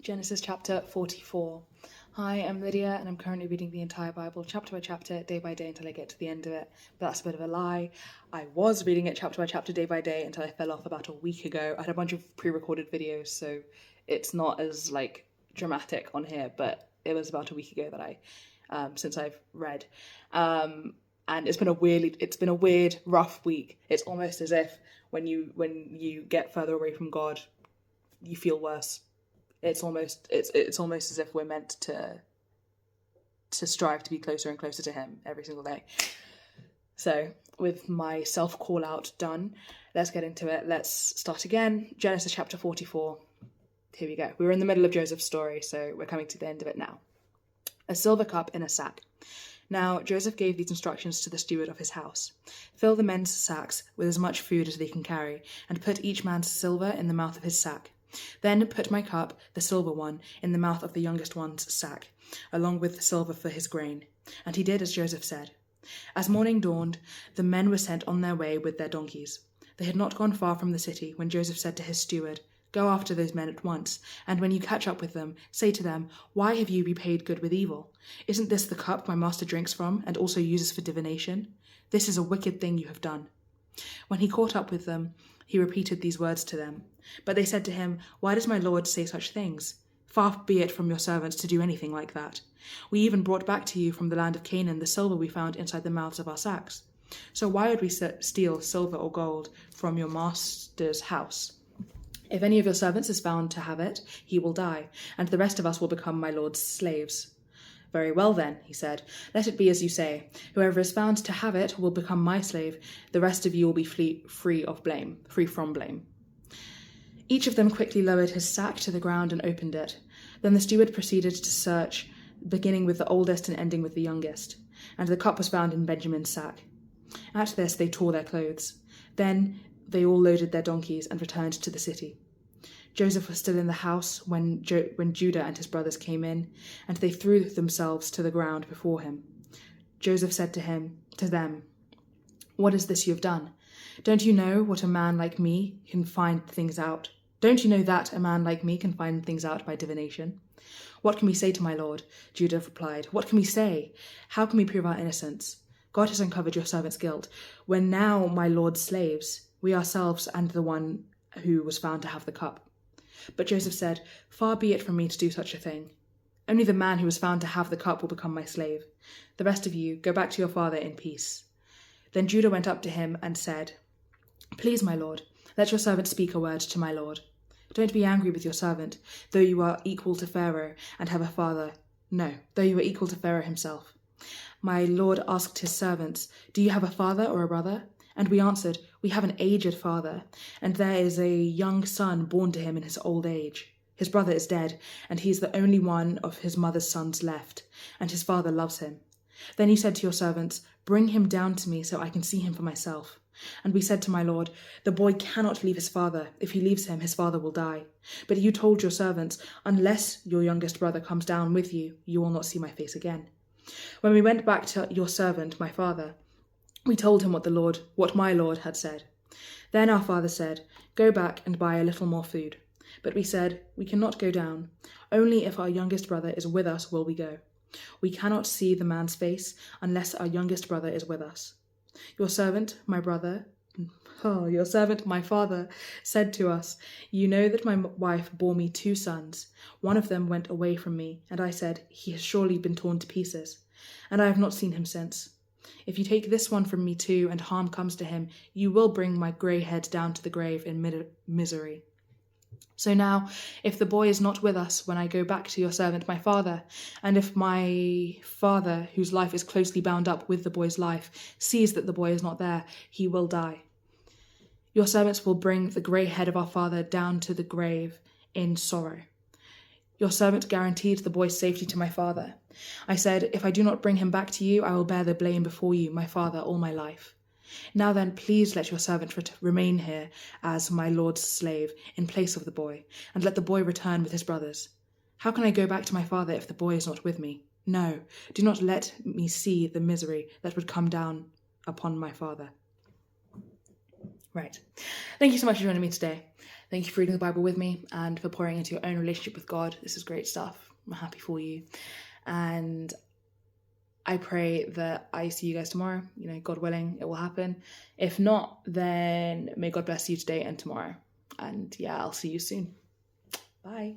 Genesis chapter 44. Hi, I'm Lydia and I'm currently reading the entire Bible chapter by chapter, day by day until I get to the end of it. But that's a bit of a lie. I was reading it chapter by chapter, day by day until I fell off about a week ago. I had a bunch of pre-recorded videos, so it's not as dramatic on here, but it was about a week ago that since I've read. And it's been a weird, rough week. It's almost as if when you get further away from God, you feel worse. It's almost as if we're meant to strive to be closer and closer to him every single day. So with my self call out done, let's get into it. Let's start again. Genesis chapter 44. Here we go. We're in the middle of Joseph's story, so we're coming to the end of it now. A silver cup in a sack. Now Joseph gave these instructions to the steward of his house. Fill the men's sacks with as much food as they can carry, and put each man's silver in the mouth of his sack. Then put my cup, the silver one, in the mouth of the youngest one's sack, along with the silver for his grain. And he did as Joseph said. As morning dawned, the men were sent on their way with their donkeys. They had not gone far from the city when Joseph said to his steward, "Go after those men at once, and when you catch up with them, say to them, 'Why have you repaid good with evil? Isn't this the cup my master drinks from and also uses for divination? This is a wicked thing you have done.' When he caught up with them, he repeated these words to them. But they said to him, 'Why does my lord say such things? Far be it from your servants to do anything like that. We even brought back to you from the land of Canaan the silver we found inside the mouths of our sacks. So why would we steal silver or gold from your master's house? If any of your servants is found to have it, he will die, and the rest of us will become my lord's slaves.' 'Very well then,' he said, 'let it be as you say. Whoever is found to have it will become my slave. The rest of you will be free from blame.' Each of them quickly lowered his sack to the ground and opened it. Then the steward proceeded to search, beginning with the oldest and ending with the youngest. And the cup was found in Benjamin's sack. At this they tore their clothes. Then they all loaded their donkeys and returned to the city. Joseph was still in the house when Judah and his brothers came in, and they threw themselves to the ground before him. Joseph said to them, 'What is this you have done? Don't you know that a man like me can find things out by divination?' 'What can we say to my lord?' Judah replied. 'What can we say? How can we prove our innocence? God has uncovered your servant's guilt. We're now my lord's slaves, we ourselves and the one who was found to have the cup.' But Joseph said, 'Far be it from me to do such a thing. Only the man who was found to have the cup will become my slave. The rest of you, go back to your father in peace.' Then Judah went up to him and said, 'Please, my lord, let your servant speak a word to my lord. Don't be angry with your servant, though you are equal to Pharaoh and have a father. No, though you are equal to Pharaoh himself. My lord asked his servants, 'Do you have a father or a brother?' And we answered, 'We have an aged father, and there is a young son born to him in his old age. His brother is dead, and he is the only one of his mother's sons left, and his father loves him.' Then you said to your servants, 'Bring him down to me so I can see him for myself.' And we said to my lord, 'The boy cannot leave his father. If he leaves him, his father will die.' But you told your servants, 'Unless your youngest brother comes down with you, you will not see my face again.' When we went back to your servant, my father, we told him what my lord had said. Then our father said, 'Go back and buy a little more food.' But we said, 'We cannot go down. Only if our youngest brother is with us will we go. We cannot see the man's face unless our youngest brother is with us. Your servant, my father, said to us, "You know that my wife bore me 2 sons. One of them went away from me, and I said, he has surely been torn to pieces. And I have not seen him since. If you take this one from me too, and harm comes to him, you will bring my grey head down to the grave in misery. So now, if the boy is not with us when I go back to your servant my father, and if my father, whose life is closely bound up with the boy's life, sees that the boy is not there, he will die. Your servants will bring the grey head of our father down to the grave in sorrow.' Your servant guaranteed the boy's safety to my father. I said, 'If I do not bring him back to you, I will bear the blame before you, my father, all my life. Now then, please let your servant remain here as my lord's slave in place of the boy, and let the boy return with his brothers. How can I go back to my father if the boy is not with me? No, do not let me see the misery that would come down upon my father.'" Right. Thank you so much for joining me today. Thank you for reading the Bible with me and for pouring into your own relationship with God. This is great stuff. I'm happy for you. And I pray that I see you guys tomorrow. You know, God willing, it will happen. If not, then may God bless you today and tomorrow. And yeah, I'll see you soon. Bye.